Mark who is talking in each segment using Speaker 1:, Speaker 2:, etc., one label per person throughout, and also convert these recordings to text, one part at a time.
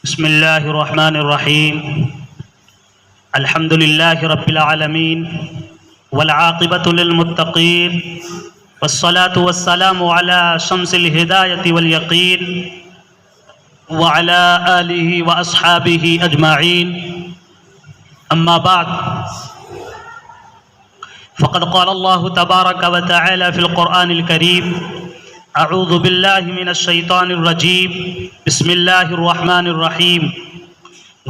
Speaker 1: بسم الله الرحمن الرحيم. الحمد لله رب العالمين والعاقبة للمتقين والصلاة والسلام على شمس الهداية واليقين وعلى آله وأصحابه أجمعين. أما بعد فقد قال الله تبارك وتعالى في القرآن الكريم: اعوذ باللہ من الشیطان الرجیم بسم اللہ الرحمن الرحیم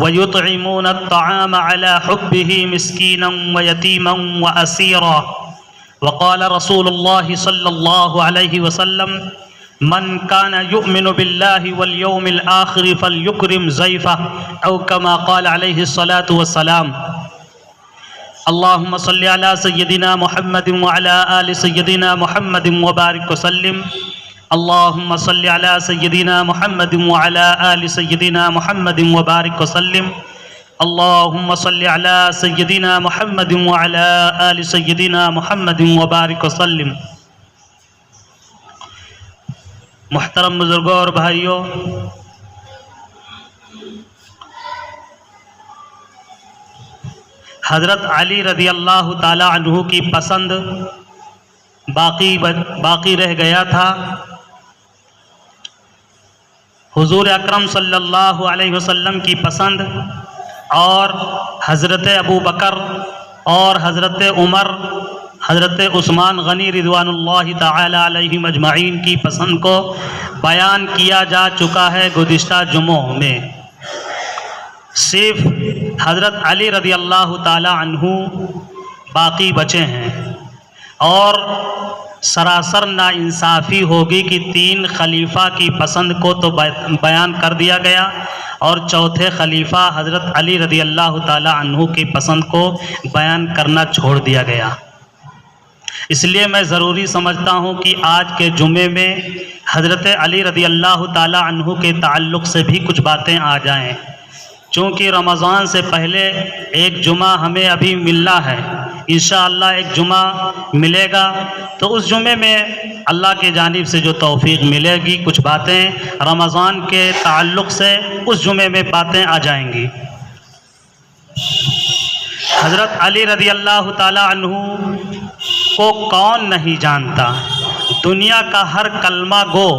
Speaker 1: وَيُطْعِمُونَ الطَّعَامَ عَلَى حُبِّهِ مِسْكِينًا وَيَتِيمًا وَأَسِيرًا. وقال رسول اللہ صلی اللہ علیہ وسلم: من كان يؤمن بالله واليوم الآخر فليكرم ضيفه او كما قال علیہ الصلاة والسلام. اللهم صل على سيدنا محمد وعلى آل سيدنا محمد وبارك وسلم. اللهم صل على سيدنا محمد وعلى آل سيدنا محمد وبارك وسلم. اللهم صل على سيدنا محمد وعلى آل سيدنا محمد وبارك وسلم. محترم بزرگوں اور بھائیوں، حضرت علی رضی اللہ تعالی عنہ کی پسند باقی رہ گیا تھا. حضور اکرم صلی اللہ علیہ وسلم کی پسند اور حضرت ابو بکر اور حضرت عمر، حضرت عثمان غنی رضوان اللہ تعالی علیہم اجمعین کی پسند کو بیان کیا جا چکا ہے گزشتہ جمعوں میں. صرف حضرت علی رضی اللہ تعالی عنہ باقی بچے ہیں، اور سراسر ناانصافی ہوگی کہ 3 خلیفہ کی پسند کو تو بیان کر دیا گیا اور چوتھے خلیفہ حضرت علی رضی اللہ تعالی عنہ کی پسند کو بیان کرنا چھوڑ دیا گیا. اس لیے میں ضروری سمجھتا ہوں کہ آج کے جمعے میں حضرت علی رضی اللہ تعالی عنہ کے تعلق سے بھی کچھ باتیں آ جائیں. چونکہ رمضان سے پہلے ایک جمعہ ہمیں ابھی ملنا ہے، انشاءاللہ ایک جمعہ ملے گا، تو اس جمعے میں اللہ کے جانب سے جو توفیق ملے گی کچھ باتیں رمضان کے تعلق سے اس جمعے میں باتیں آ جائیں گی. حضرت علی رضی اللہ تعالی عنہ کو کون نہیں جانتا؟ دنیا کا ہر کلمہ گو،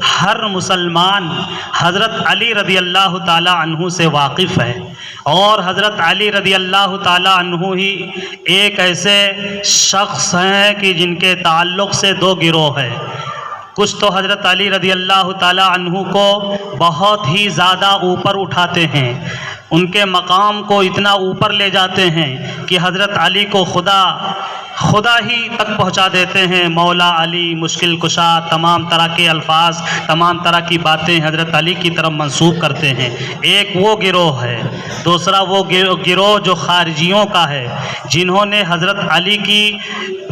Speaker 1: ہر مسلمان حضرت علی رضی اللہ تعالی عنہ سے واقف ہے. اور حضرت علی رضی اللہ تعالی عنہ ہی ایک ایسے شخص ہیں کہ جن کے تعلق سے 2 گروہ ہیں. کچھ تو حضرت علی رضی اللہ تعالی عنہ کو بہت ہی زیادہ اوپر اٹھاتے ہیں، ان کے مقام کو اتنا اوپر لے جاتے ہیں کہ حضرت علی کو خدا ہی تک پہنچا دیتے ہیں. مولا علی، مشکل کشا، تمام طرح کے الفاظ، تمام طرح کی باتیں حضرت علی کی طرف منسوب کرتے ہیں. ایک وہ گروہ ہے. دوسرا وہ گروہ جو خارجیوں کا ہے، جنہوں نے حضرت علی کی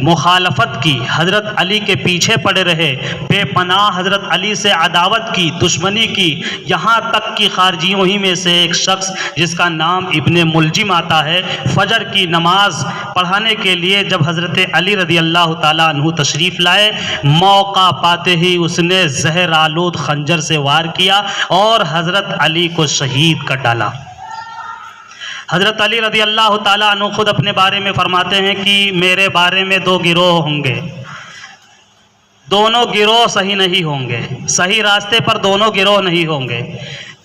Speaker 1: مخالفت کی، حضرت علی کے پیچھے پڑے رہے، بے پناہ حضرت علی سے عداوت کی، دشمنی کی. یہاں تک کہ خارجیوں ہی میں سے ایک شخص جس کا نام ابن ملجم آتا ہے، فجر کی نماز پڑھانے کے لیے جب حضرت علی رضی اللہ تعالیٰ عنہ تشریف لائے، موقع پاتے ہی اس نے زہر آلود خنجر سے وار کیا اور حضرت علی کو شہید کر ڈالا. حضرت علی رضی اللہ تعالیٰ عنہ خود اپنے بارے میں فرماتے ہیں کہ میرے بارے میں 2 گروہ ہوں گے، دونوں گروہ صحیح نہیں ہوں گے، صحیح راستے پر دونوں گروہ نہیں ہوں گے.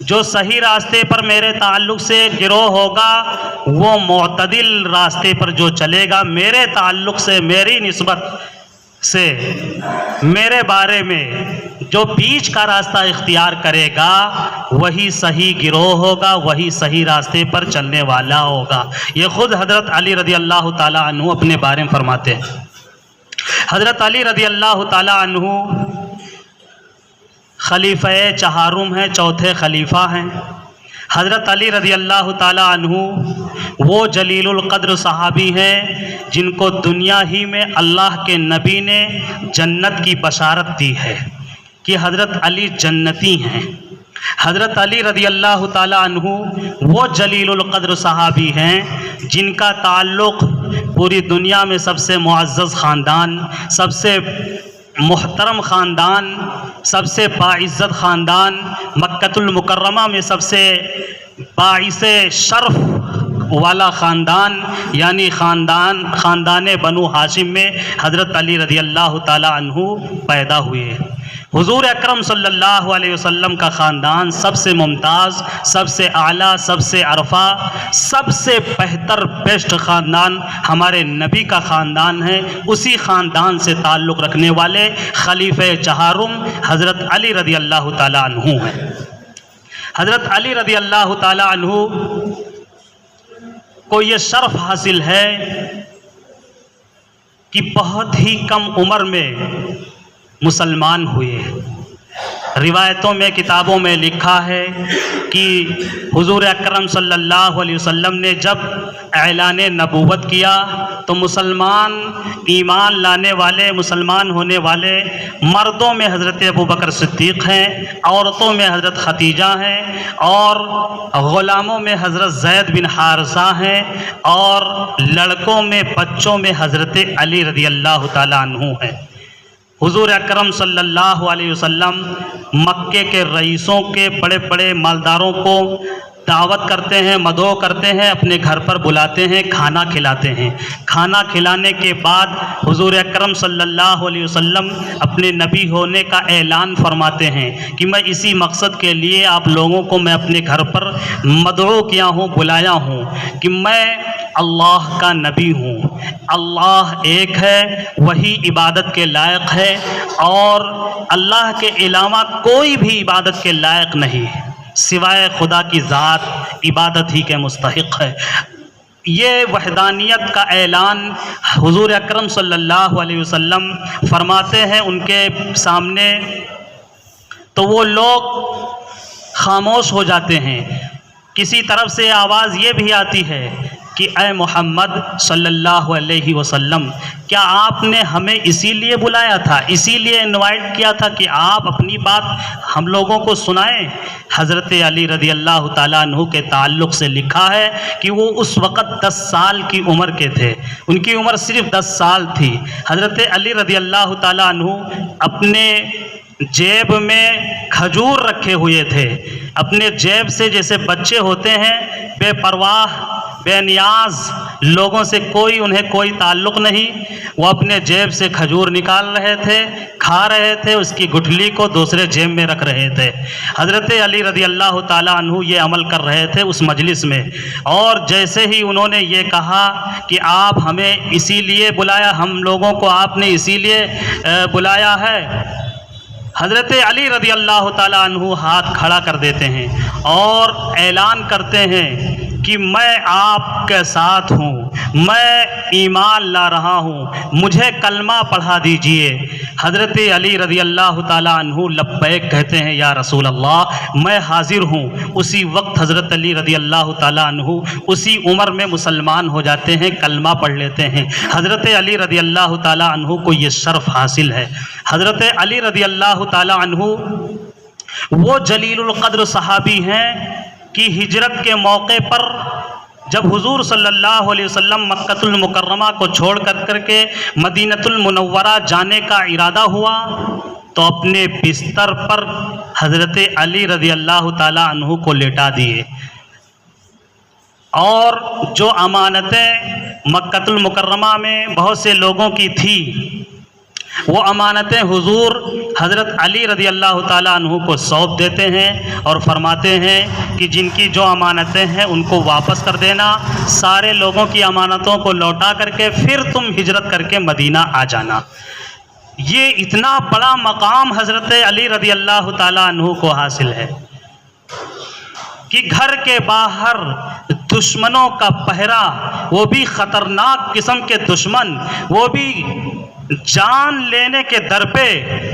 Speaker 1: جو صحیح راستے پر میرے تعلق سے گروہ ہوگا وہ معتدل راستے پر جو چلے گا، میرے تعلق سے، میری نسبت سے، میرے بارے میں جو بیچ کا راستہ اختیار کرے گا وہی صحیح گروہ ہوگا، وہی صحیح راستے پر چلنے والا ہوگا. یہ خود حضرت علی رضی اللہ تعالی عنہ اپنے بارے میں فرماتے ہیں. حضرت علی رضی اللہ تعالی عنہ خلیفہ چہارم ہیں، چوتھے خلیفہ ہیں. حضرت علی رضی اللہ تعالی عنہ وہ جلیل القدر صحابی ہیں جن کو دنیا ہی میں اللہ کے نبی نے جنت کی بشارت دی ہے کہ حضرت علی جنتی ہیں. حضرت علی رضی اللہ تعالی عنہ وہ جلیل القدر صحابی ہیں جن کا تعلق پوری دنیا میں سب سے معزز خاندان، سب سے محترم خاندان، سب سے باعزت خاندان، مکۃ المکرمہ میں سب سے باعث شرف والا خاندان یعنی خاندان بنو ہاشم میں حضرت علی رضی اللہ تعالی عنہ پیدا ہوئے۔ حضور اکرم صلی اللہ علیہ وسلم کا خاندان سب سے ممتاز، سب سے اعلیٰ، سب سے عرفہ، سب سے بہتر بیسٹ خاندان ہمارے نبی کا خاندان ہے۔ اسی خاندان سے تعلق رکھنے والے خلیفہ چہارم حضرت علی رضی اللہ تعالی عنہ ہیں۔ حضرت علی رضی اللہ تعالی عنہ کو یہ شرف حاصل ہے کہ بہت ہی کم عمر میں مسلمان ہوئے۔ روایتوں میں، کتابوں میں لکھا ہے کہ حضور اکرم صلی اللہ علیہ وسلم نے جب اعلان نبوت کیا تو مسلمان ایمان لانے والے، مسلمان ہونے والے مردوں میں حضرت ابوبکر صدیق ہیں، عورتوں میں حضرت ختیجہ ہیں، اور غلاموں میں حضرت زید بن حارثہ ہیں، اور لڑکوں میں، بچوں میں حضرت علی رضی اللہ تعالی عنہ ہیں۔ حضور اکرم صلی اللہ علیہ وسلم مکے کے رئیسوں کے، بڑے بڑے مالداروں کو دعوت کرتے ہیں، مدعو کرتے ہیں، اپنے گھر پر بلاتے ہیں، کھانا کھلاتے ہیں۔ کھانا کھلانے کے بعد حضور اکرم صلی اللہ علیہ وسلم اپنے نبی ہونے کا اعلان فرماتے ہیں کہ میں اسی مقصد کے لیے آپ لوگوں کو میں اپنے گھر پر مدعو کیا ہوں، بلایا ہوں کہ میں اللہ کا نبی ہوں۔ اللہ ایک ہے، وہی عبادت کے لائق ہے، اور اللہ کے علاوہ کوئی بھی عبادت کے لائق نہیں، سوائے خدا کی ذات عبادت ہی کے مستحق ہے۔ یہ وحدانیت کا اعلان حضور اکرم صلی اللہ علیہ وسلم فرماتے ہیں ان کے سامنے، تو وہ لوگ خاموش ہو جاتے ہیں۔ کسی طرف سے آواز یہ بھی آتی ہے کہ اے محمد صلی اللہ علیہ وسلم، کیا آپ نے ہمیں اسی لیے بلایا تھا، اسی لیے انوائٹ کیا تھا کہ آپ اپنی بات ہم لوگوں کو سنائیں؟ حضرت علی رضی اللہ تعالیٰ عنہ کے تعلق سے لکھا ہے کہ وہ اس وقت 10 سال کی عمر کے تھے، ان کی عمر صرف 10 سال تھی۔ حضرت علی رضی اللہ تعالیٰ عنہ اپنے جیب میں کھجور رکھے ہوئے تھے، اپنے جیب سے، جیسے بچے ہوتے ہیں بے پرواہ بے نیاز، لوگوں سے انہیں کوئی تعلق نہیں، وہ اپنے جیب سے کھجور نکال رہے تھے، کھا رہے تھے، اس کی گٹھلی کو دوسرے جیب میں رکھ رہے تھے۔ حضرت علی رضی اللہ تعالیٰ عنہ یہ عمل کر رہے تھے اس مجلس میں، اور جیسے ہی انہوں نے یہ کہا کہ آپ ہمیں اسی لیے بلایا، ہم لوگوں کو آپ نے اسی لیے بلایا ہے، حضرت علی رضی اللہ تعالیٰ عنہ ہاتھ کھڑا کر دیتے ہیں اور اعلان کرتے ہیں کہ میں آپ کے ساتھ ہوں، میں ایمان لا رہا ہوں، مجھے کلمہ پڑھا دیجئے۔ حضرت علی رضی اللہ تعالیٰ عنہ لبیک کہتے ہیں، یا رسول اللہ میں حاضر ہوں۔ اسی وقت حضرت علی رضی اللہ تعالیٰ عنہ اسی عمر میں مسلمان ہو جاتے ہیں، کلمہ پڑھ لیتے ہیں۔ حضرت علی رضی اللہ تعالیٰ عنہ کو یہ شرف حاصل ہے۔ حضرت علی رضی اللہ تعالیٰ عنہ وہ جلیل القدر صحابی ہیں کہ ہجرت کے موقع پر جب حضور صلی اللہ علیہ وسلم مکۃ المکرمہ کو چھوڑ کر کے مدینۃ المنورہ جانے کا ارادہ ہوا تو اپنے بستر پر حضرت علی رضی اللہ تعالی عنہ کو لیٹا دیے، اور جو امانتیں مکۃ المکرمہ میں بہت سے لوگوں کی تھی، وہ امانتیں حضور حضرت علی رضی اللہ تعالیٰ عنہ کو سونپ دیتے ہیں اور فرماتے ہیں کہ جن کی جو امانتیں ہیں ان کو واپس کر دینا، سارے لوگوں کی امانتوں کو لوٹا کر کے پھر تم ہجرت کر کے مدینہ آ جانا۔ یہ اتنا بڑا مقام حضرت علی رضی اللہ تعالیٰ عنہ کو حاصل ہے کہ گھر کے باہر دشمنوں کا پہرا، وہ بھی خطرناک قسم کے دشمن، وہ بھی جان لینے کے در پہ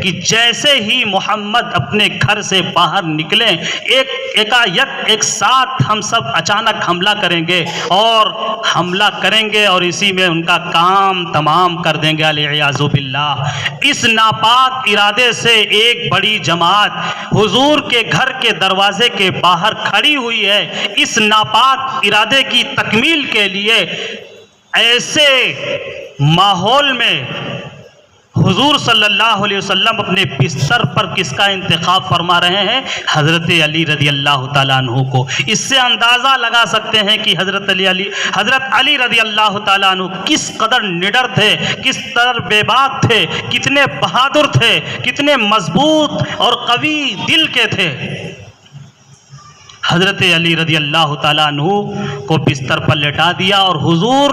Speaker 1: کہ جیسے ہی محمد اپنے گھر سے باہر نکلیں ایک ساتھ ہم سب اچانک حملہ کریں گے اور اسی میں ان کا کام تمام کر دیں گے، والعیاذ باللہ۔ اس ناپاک ارادے سے ایک بڑی جماعت حضور کے گھر کے دروازے کے باہر کھڑی ہوئی ہے۔ اس ناپاک ارادے کی تکمیل کے لیے ایسے ماحول میں حضور صلی اللہ علیہ وسلم اپنے بستر پر کس کا انتخاب فرما رہے ہیں؟ حضرت علی رضی اللہ تعالیٰ عنہ کو۔ اس سے اندازہ لگا سکتے ہیں کہ حضرت علی رضی اللہ تعالیٰ عنہ کس قدر نڈر تھے، کس قدر بے باک تھے، کتنے بہادر تھے، کتنے مضبوط اور قوی دل کے تھے۔ حضرت علی رضی اللہ تعالیٰ عنہ کو بستر پر لٹا دیا اور حضور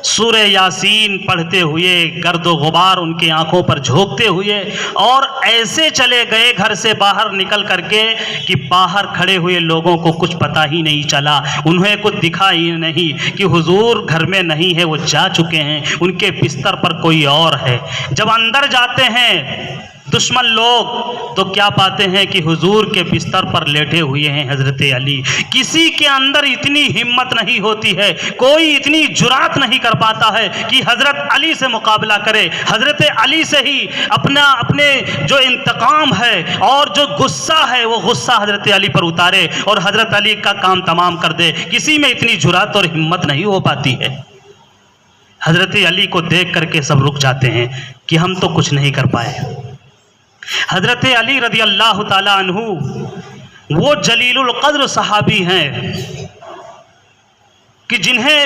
Speaker 1: سورہ یاسین پڑھتے ہوئے، گرد و غبار ان کی آنکھوں پر جھونکتے ہوئے، اور ایسے چلے گئے گھر سے باہر نکل کر کے کہ باہر کھڑے ہوئے لوگوں کو کچھ پتہ ہی نہیں چلا، انہیں کچھ دکھا ہی نہیں کہ حضور گھر میں نہیں ہے، وہ جا چکے ہیں، ان کے بستر پر کوئی اور ہے۔ جب اندر جاتے ہیں دشمن لوگ تو کیا پاتے ہیں کہ حضور کے بستر پر لیٹے ہوئے ہیں حضرت علی۔ کسی کے اندر اتنی ہمت نہیں ہوتی ہے، کوئی اتنی جرات نہیں کر پاتا ہے کہ حضرت علی سے مقابلہ کرے، حضرت علی سے ہی اپنے جو انتقام ہے اور جو غصہ ہے وہ غصہ حضرت علی پر اتارے اور حضرت علی کا کام تمام کر دے۔ کسی میں اتنی جرات اور ہمت نہیں ہو پاتی ہے۔ حضرت علی کو دیکھ کر کے سب رک جاتے ہیں کہ ہم تو کچھ نہیں کر پائے۔ حضرت علی رضی اللہ تعالی عنہ وہ جلیل القدر صحابی ہیں کہ جنہیں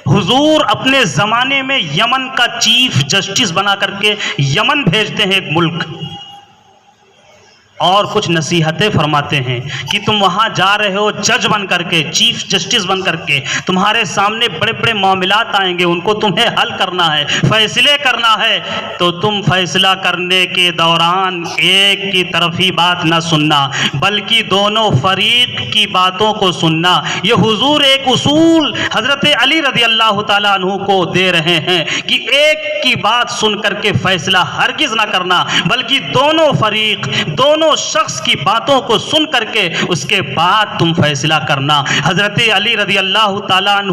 Speaker 1: حضور اپنے زمانے میں یمن کا چیف جسٹس بنا کر کے یمن بھیجتے ہیں، ایک ملک، اور کچھ نصیحتیں فرماتے ہیں کہ تم وہاں جا رہے ہو جج بن کر کے، چیف جسٹس بن کر کے، تمہارے سامنے بڑے بڑے معاملات آئیں گے، ان کو تمہیں حل کرنا ہے، فیصلے کرنا ہے، تو تم فیصلہ کرنے کے دوران ایک کی طرف ہی بات نہ سننا بلکہ دونوں فریق کی باتوں کو سننا۔ یہ حضور ایک اصول حضرت علی رضی اللہ تعالیٰ عنہ کو دے رہے ہیں کہ ایک کی بات سن کر کے فیصلہ ہرگز نہ کرنا بلکہ دونوں فریق، دونوں شخص کی باتوں کو سن کر کے اس کے بعد تم فیصلہ کرنا۔ حضرت علی رضی اللہ تعالیٰ عنہ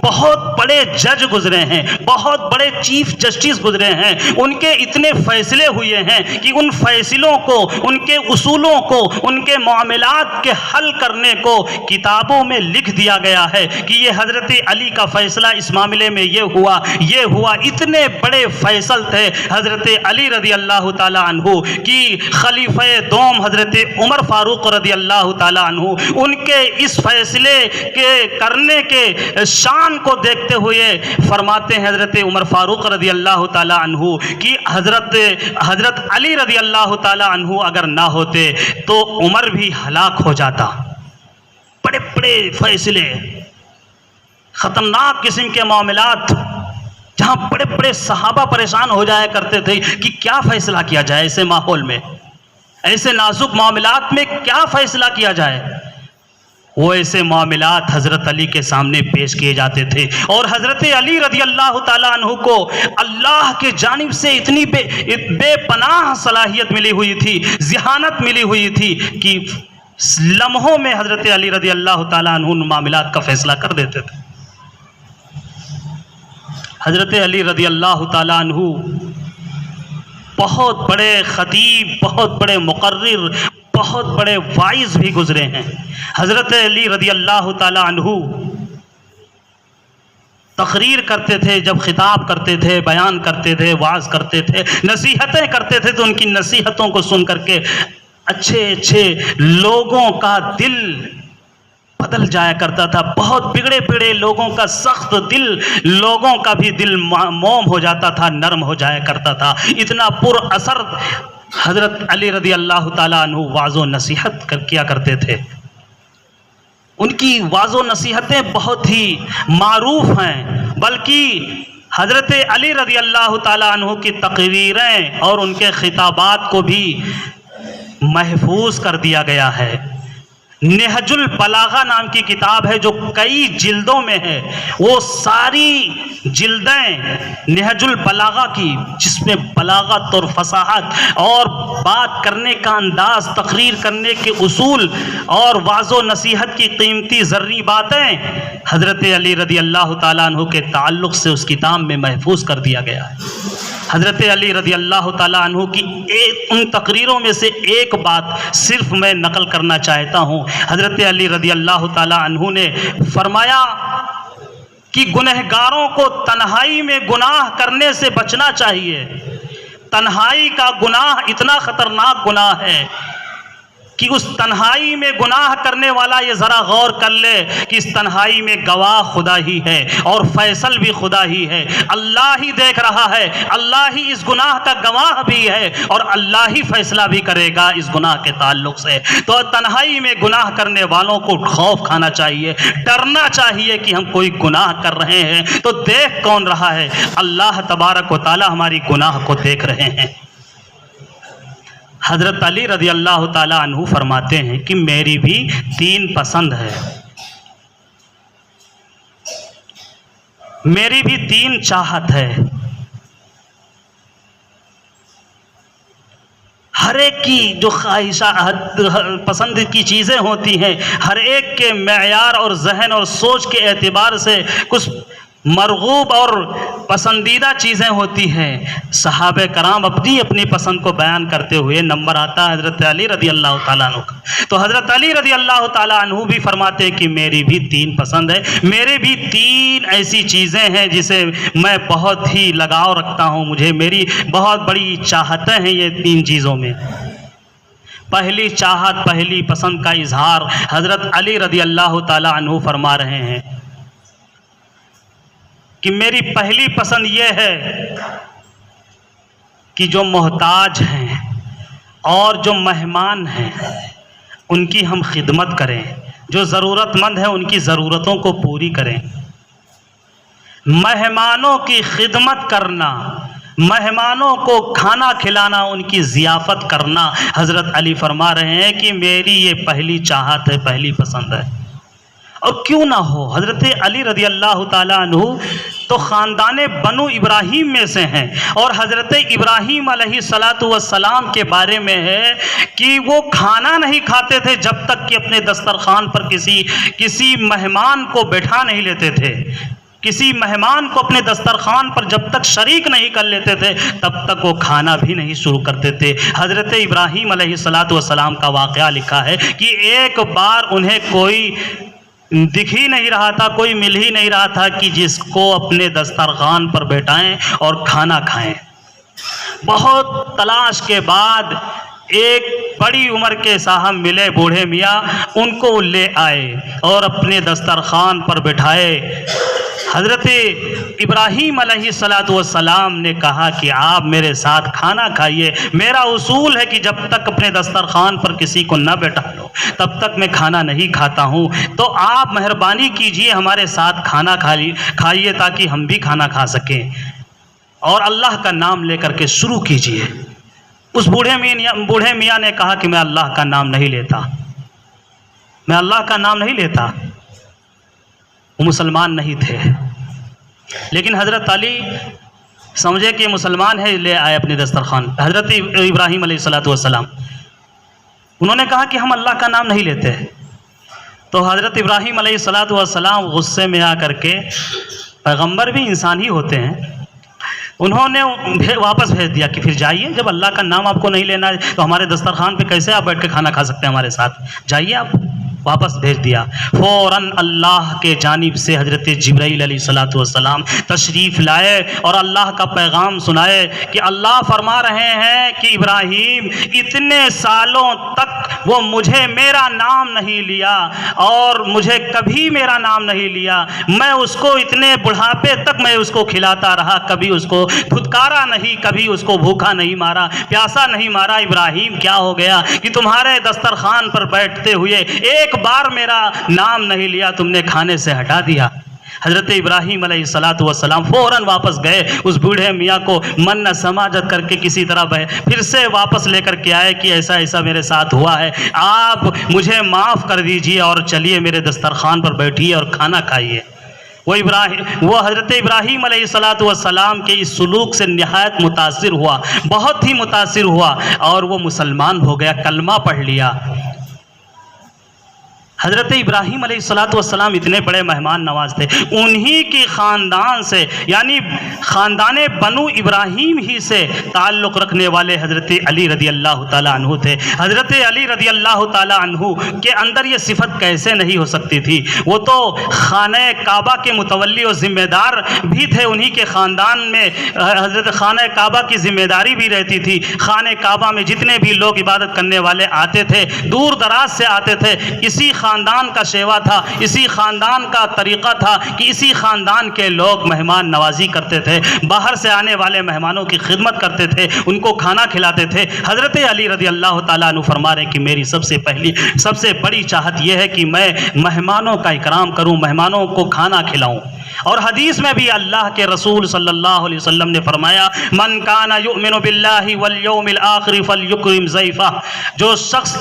Speaker 1: بہت بڑے جج گزرے ہیں، بہت بڑے چیف جسٹس گزرے ہیں، ان کے اتنے فیصلے ہوئے ہیں کہ ان فیصلوں کو، ان کے اصولوں کو، ان کے معاملات کے حل کرنے کو کتابوں میں لکھ دیا گیا ہے کہ یہ حضرت علی کا فیصلہ اس معاملے میں یہ ہوا، یہ ہوا۔ اتنے بڑے فیصل تھے حضرت علی رضی اللہ تعالیٰ عنہ کی خلیفہ دوم حضرت عمر فاروق رضی اللہ تعالیٰ عنہ ان کے اس فیصلے کے کرنے کے شان کو دیکھتے ہوئے فرماتے ہیں حضرت عمر فاروق رضی اللہ تعالیٰ عنہ کہ حضرت علی رضی اللہ تعالیٰ عنہ اگر نہ ہوتے تو عمر بھی ہلاک ہو جاتا۔ بڑے بڑے فیصلے، خطرناک قسم کے معاملات، جہاں بڑے بڑے صحابہ پریشان ہو جایا کرتے تھے کہ کیا فیصلہ کیا جائے ایسے ماحول میں، ایسے نازک معاملات میں کیا فیصلہ کیا جائے، وہ ایسے معاملات حضرت علی کے سامنے پیش کیے جاتے تھے۔ اور حضرت علی رضی اللہ تعالیٰ عنہ کو اللہ کے جانب سے اتنی بے پناہ صلاحیت ملی ہوئی تھی، ذہانت ملی ہوئی تھی کہ لمحوں میں حضرت علی رضی اللہ تعالیٰ عنہ معاملات کا فیصلہ کر دیتے تھے۔ حضرت علی رضی اللہ تعالیٰ عنہ بہت بڑے خطیب، بہت بڑے مقرر، بہت بڑے واعظ بھی گزرے ہیں۔ حضرت علی رضی اللہ تعالیٰ عنہ تقریر کرتے تھے، جب خطاب کرتے تھے، بیان کرتے تھے، وعظ کرتے تھے، نصیحتیں کرتے تھے تو ان کی نصیحتوں کو سن کر کے اچھے اچھے لوگوں کا دل بدل جایا کرتا تھا۔ بہت بگڑے بگڑے لوگوں کا، سخت دل لوگوں کا بھی دل موم ہو جاتا تھا، نرم ہو جایا کرتا تھا۔ اتنا پر اثر حضرت علی رضی اللہ تعالیٰ عنہ واعظ و نصیحت کیا کرتے تھے۔ ان کی واعظ و نصیحتیں بہت ہی معروف ہیں، بلکہ حضرت علی رضی اللہ تعالیٰ عنہ کی تقریریں اور ان کے خطابات کو بھی محفوظ کر دیا گیا ہے۔ نہج البلاغہ نام کی کتاب ہے جو کئی جلدوں میں ہے، وہ ساری جلدیں نہج البلاغہ کی، جس میں بلاغت اور فصاحت اور بات کرنے کا انداز، تقریر کرنے کے اصول اور وعظ و نصیحت کی قیمتی زرعی باتیں حضرت علی رضی اللہ تعالیٰ عنہ کے تعلق سے اس کتاب میں محفوظ کر دیا گیا ہے۔ حضرت علی رضی اللہ تعالیٰ عنہ کی ان تقریروں میں سے ایک بات صرف میں نقل کرنا چاہتا ہوں۔ حضرت علی رضی اللہ تعالیٰ عنہ نے فرمایا کہ گنہگاروں کو تنہائی میں گناہ کرنے سے بچنا چاہیے، تنہائی کا گناہ اتنا خطرناک گناہ ہے کہ اس تنہائی میں گناہ کرنے والا یہ ذرا غور کر لے کہ اس تنہائی میں گواہ خدا ہی ہے اور فیصل بھی خدا ہی ہے، اللہ ہی دیکھ رہا ہے، اللہ ہی اس گناہ کا گواہ بھی ہے اور اللہ ہی فیصلہ بھی کرے گا اس گناہ کے تعلق سے۔ تو تنہائی میں گناہ کرنے والوں کو خوف کھانا چاہیے، ڈرنا چاہیے کہ ہم کوئی گناہ کر رہے ہیں تو دیکھ کون رہا ہے؟ اللہ تبارک و تعالی ہماری گناہ کو دیکھ رہے ہیں۔ حضرت علی رضی اللہ تعالیٰ عنہ فرماتے ہیں کہ میری بھی 3 پسند ہے، میری بھی 3 چاہت ہے۔ ہر ایک کی جو خواہشات پسند کی چیزیں ہوتی ہیں، ہر ایک کے معیار اور ذہن اور سوچ کے اعتبار سے کچھ مرغوب اور پسندیدہ چیزیں ہوتی ہیں۔ صحابہ کرام اپنی اپنی پسند کو بیان کرتے ہوئے نمبر آتا ہے حضرت علی رضی اللہ تعالیٰ عنہ کا، تو حضرت علی رضی اللہ تعالیٰ عنہ بھی فرماتے ہیں کہ میری بھی 3 پسند ہے، میرے بھی 3 ایسی چیزیں ہیں جسے میں بہت ہی لگاؤ رکھتا ہوں، مجھے میری بہت بڑی چاہتیں ہیں یہ 3 چیزوں میں۔ پہلی چاہت، پہلی پسند کا اظہار حضرت علی رضی اللہ تعالیٰ عنہ فرما رہے ہیں کہ میری پہلی پسند یہ ہے کہ جو محتاج ہیں اور جو مہمان ہیں ان کی ہم خدمت کریں، جو ضرورت مند ہیں ان کی ضرورتوں کو پوری کریں۔ مہمانوں کی خدمت کرنا، مہمانوں کو کھانا کھلانا، ان کی ضیافت کرنا، حضرت علی فرما رہے ہیں کہ میری یہ پہلی چاہت ہے، پہلی پسند ہے۔ اور کیوں نہ ہو، حضرت علی رضی اللہ تعالیٰ عنہ تو خاندان بنو ابراہیم میں سے ہیں، اور حضرت ابراہیم علیہ السلام کے بارے میں ہے کہ وہ کھانا نہیں کھاتے تھے جب تک کہ اپنے دسترخوان پر کسی مہمان کو بیٹھا نہیں لیتے تھے، کسی مہمان کو اپنے دسترخوان پر جب تک شریک نہیں کر لیتے تھے تب تک وہ کھانا بھی نہیں شروع کرتے تھے۔ حضرت ابراہیم علیہ السلام کا واقعہ لکھا ہے کہ ایک بار انہیں کوئی دکھ ہی نہیں رہا تھا، کوئی مل ہی نہیں رہا تھا کہ جس کو اپنے دسترخوان پر بیٹھائیں اور کھانا کھائیں۔ بہت تلاش کے بعد ایک بڑی عمر کے صاحب ملے، بوڑھے میاں، ان کو لے آئے اور اپنے دسترخوان پر بٹھائے۔ حضرت ابراہیم علیہ السلام نے کہا کہ آپ میرے ساتھ کھانا کھائیے، میرا اصول ہے کہ جب تک اپنے دسترخوان پر کسی کو نہ بیٹھا لو تب تک میں کھانا نہیں کھاتا ہوں، تو آپ مہربانی کیجئے ہمارے ساتھ کھانا کھائیے تاکہ ہم بھی کھانا کھا سکیں، اور اللہ کا نام لے کر کے شروع کیجئے۔ اس بوڑھے میاں نے کہا کہ میں اللہ کا نام نہیں لیتا، میں اللہ کا نام نہیں لیتا۔ وہ مسلمان نہیں تھے، لیکن حضرت علی سمجھے کہ مسلمان ہے، لے آئے اپنے دسترخوان۔ حضرت ابراہیم علیہ السلام انہوں نے کہا کہ ہم اللہ کا نام نہیں لیتے، تو حضرت ابراہیم علیہ السلام غصے میں آ کر کے، پیغمبر بھی انسان ہی ہوتے ہیں، انہوں نے واپس بھیج دیا کہ پھر جائیے، جب اللہ کا نام آپ کو نہیں لینا ہے تو ہمارے دسترخوان پہ کیسے آپ بیٹھ کے کھانا کھا سکتے ہیں ہمارے ساتھ، جائیے آپ۔ واپس بھیج دیا۔ فوراً اللہ کے جانب سے حضرت جبرائیل علیہ السلام تشریف لائے اور اللہ کا پیغام سنائے کہ اللہ فرما رہے ہیں کہ ابراہیم اتنے سالوں تک وہ مجھے میرا نام نہیں لیا اور مجھے کبھی میرا نام نہیں لیا، میں اس کو اتنے بڑھاپے تک میں اس کو کھلاتا رہا، کبھی اس کو پھٹکارا نہیں، کبھی اس کو بھوکا نہیں مارا، پیاسا نہیں مارا۔ ابراہیم کیا ہو گیا کہ تمہارے دسترخوان پر بیٹھتے ہوئے ایک بار میرا نام نہیں لیا، تم نے کھانے سے ہٹا دیا۔ حضرت ابراہیم علیہ السلام فوراً واپس گئے، اس بوڑھے میاں کو من سماجت کر کے کسی طرح پھر سے واپس لے کر کے آئے کہ ایسا ایسا میرے ساتھ ہوا ہے، آپ مجھے معاف کر دیجئے اور چلیے میرے دسترخوان پر بیٹھیے اور کھانا کھائیے۔ وہ حضرت ابراہیم علیہ السلام کے اس سلوک سے نہایت متاثر ہوا، بہت ہی متاثر ہوا، اور وہ مسلمان ہو گیا، کلمہ پڑھ لیا۔ حضرت ابراہیم علیہ الصلوۃ والسلام اتنے بڑے مہمان نواز تھے، انہی کی خاندان سے یعنی خاندان بنو ابراہیم ہی سے تعلق رکھنے والے حضرت علی رضی اللہ تعالیٰ عنہ تھے۔ حضرت علی رضی اللہ تعالیٰ عنہ کے اندر یہ صفت کیسے نہیں ہو سکتی تھی؟ وہ تو خانہ کعبہ کے متولی و ذمہ دار بھی تھے، انہی کے خاندان میں حضرت خانہ کعبہ کی ذمہ داری بھی رہتی تھی۔ خانہ کعبہ میں جتنے بھی لوگ عبادت کرنے والے آتے تھے، دور دراز سے آتے تھے، اسی خاندان کا شیوا تھا، اسی خاندان کا طریقہ تھا کہ اسی خاندان کے لوگ مہمان نوازی کرتے تھے، باہر سے آنے والے مہمانوں کی خدمت کرتے تھے، ان کو کھانا کھلاتے تھے۔ حضرت علی رضی اللہ تعالیٰ عنہ فرما رہے کہ میری سب سے بڑی چاہت یہ ہے کہ میں مہمانوں کا اکرام کروں، مہمانوں کو کھانا کھلاؤں۔ اور حدیث میں بھی اللہ کے رسول صلی اللہ علیہ وسلم نے فرمایا من کان یؤمن باللہ والیوم الآخر فلیکرم ضیفہ، جو شخص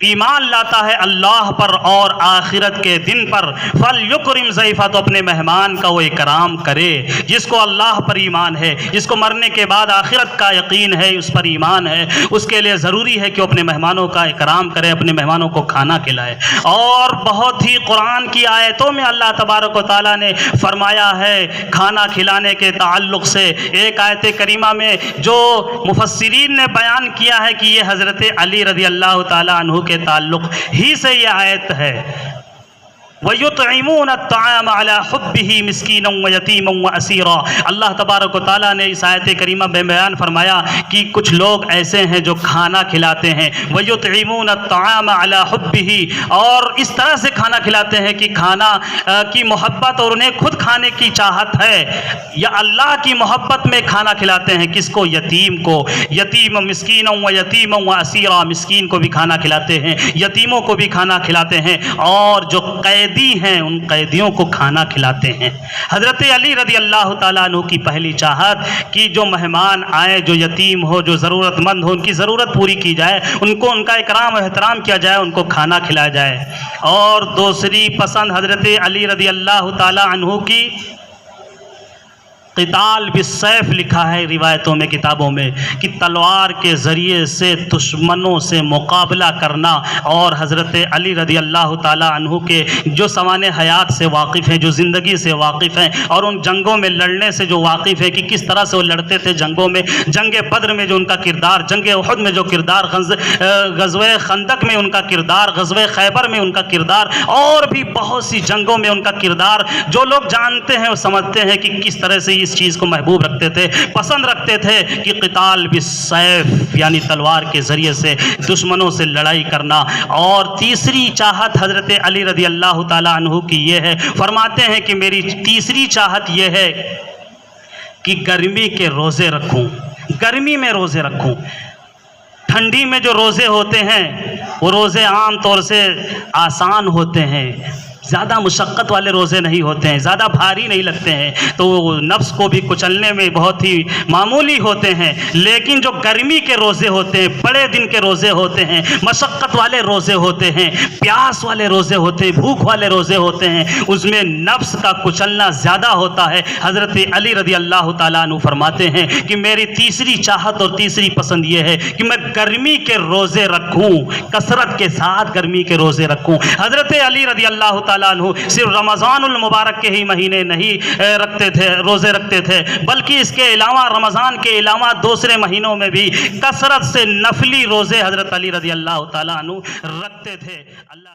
Speaker 1: ایمان لاتا ہے اللہ پر اور آخرت کے دن پر، فلیکرم ضیفہ، تو اپنے مہمان کا وہ اکرام کرے۔ جس کو اللہ پر ایمان ہے، جس کو مرنے کے بعد آخرت کا یقین ہے، اس پر ایمان ہے، اس کے لیے ضروری ہے کہ وہ اپنے مہمانوں کا اکرام کرے، اپنے مہمانوں کو کھانا کھلائے۔ اور بہت ہی قرآن کی آیتوں میں اللہ تبارک و تعالیٰ نے فرمایا ہے کھانا کھلانے کے تعلق سے۔ ایک آیت کریمہ میں جو مفسرین نے بیان کیا ہے کہ یہ حضرت علی رضی اللہ تعالیٰ عنہ کے تعلق ہی سے یہ آیت ہے، وَيُطْعِمُونَ الطَّعَامَ عَلَى حُبِّهِ مِسْكِينًا وَيَتِيمًا وَأَسِيرًا۔ اللہ تبارک و تعالیٰ نے اس آیت کریمہ میں بیان فرمایا کہ کچھ لوگ ایسے ہیں جو کھانا کھلاتے ہیں، وَيُطْعِمُونَ الطَّعَامَ عَلَى حُبِّهِ، اور اس طرح سے کھانا کھلاتے ہیں کہ کھانا کی محبت اور انہیں خود کھانے کی چاہت ہے، یا اللہ کی محبت میں کھانا کھلاتے ہیں۔ کس کو؟ یتیم کو، یتیم مسکینا ویتیما واسیرا، مسکین کو بھی کھانا کھلاتے ہیں، یتیموں کو بھی کھانا کھلاتے ہیں، اور جو قیدی ہیں ان قیدیوں کو کھانا کھلاتے ہیں۔ حضرت علی رضی اللہ تعالیٰ عنہ کی پہلی چاہت کہ جو مہمان آئے، جو یتیم ہو، جو ضرورت مند ہو، ان کی ضرورت پوری کی جائے، ان کا اکرام و احترام کیا جائے، ان کو کھانا کھلایا جائے۔ اور دوسری پسند حضرت علی رضی اللہ تعالیٰ عنہ کی قتال بالسیف لکھا ہے روایتوں میں، کتابوں میں، کہ تلوار کے ذریعے سے دشمنوں سے مقابلہ کرنا۔ اور حضرت علی رضی اللہ تعالیٰ عنہ کے جو سوانح حیات سے واقف ہیں، جو زندگی سے واقف ہیں، اور ان جنگوں میں لڑنے سے جو واقف ہے کہ کس طرح سے وہ لڑتے تھے جنگوں میں، جنگ بدر میں جو ان کا کردار، جنگ احد میں جو کردار، غزوہ خندق میں ان کا کردار، غزوہ خیبر میں ان کا کردار، اور بھی بہت سی جنگوں میں ان کا کردار، جو لوگ جانتے ہیں وہ سمجھتے ہیں کہ کس طرح سے اس چیز کو محبوب رکھتے تھے، پسند رکھتے تھے کہ قتال بالسیف یعنی تلوار کے ذریعے سے دشمنوں سے لڑائی کرنا۔ اور تیسری چاہت حضرت علی رضی اللہ تعالیٰ عنہ کی یہ ہے، فرماتے ہیں کہ میری تیسری چاہت یہ ہے کہ گرمی کے روزے رکھوں، گرمی میں روزے رکھوں۔ ٹھنڈی میں جو روزے ہوتے ہیں وہ روزے عام طور سے آسان ہوتے ہیں، زیادہ مشقت والے روزے نہیں ہوتے ہیں، زیادہ بھاری نہیں لگتے ہیں، تو وہ نفس کو بھی کچلنے میں بہت ہی معمولی ہوتے ہیں۔ لیکن جو گرمی کے روزے ہوتے ہیں، بڑے دن کے روزے ہوتے ہیں، مشقت والے روزے ہوتے ہیں، پیاس والے روزے ہوتے ہیں، بھوک والے روزے ہوتے ہیں، اس میں نفس کا کچلنا زیادہ ہوتا ہے۔ حضرت علی رضی اللہ تعالیٰ عنہ فرماتے ہیں کہ میری تیسری چاہت اور تیسری پسند یہ ہے کہ میں گرمی کے روزے رکھوں، کثرت کے ساتھ گرمی کے روزے رکھوں۔ حضرت علی رضی اللہ تعالیٰ عنہ صرف رمضان المبارک کے ہی مہینے نہیں رکھتے تھے، روزے رکھتے تھے، بلکہ اس کے علاوہ رمضان کے علاوہ دوسرے مہینوں میں بھی کثرت سے نفلی روزے حضرت علی رضی اللہ تعالیٰ عنہ رکھتے تھے۔ اللہ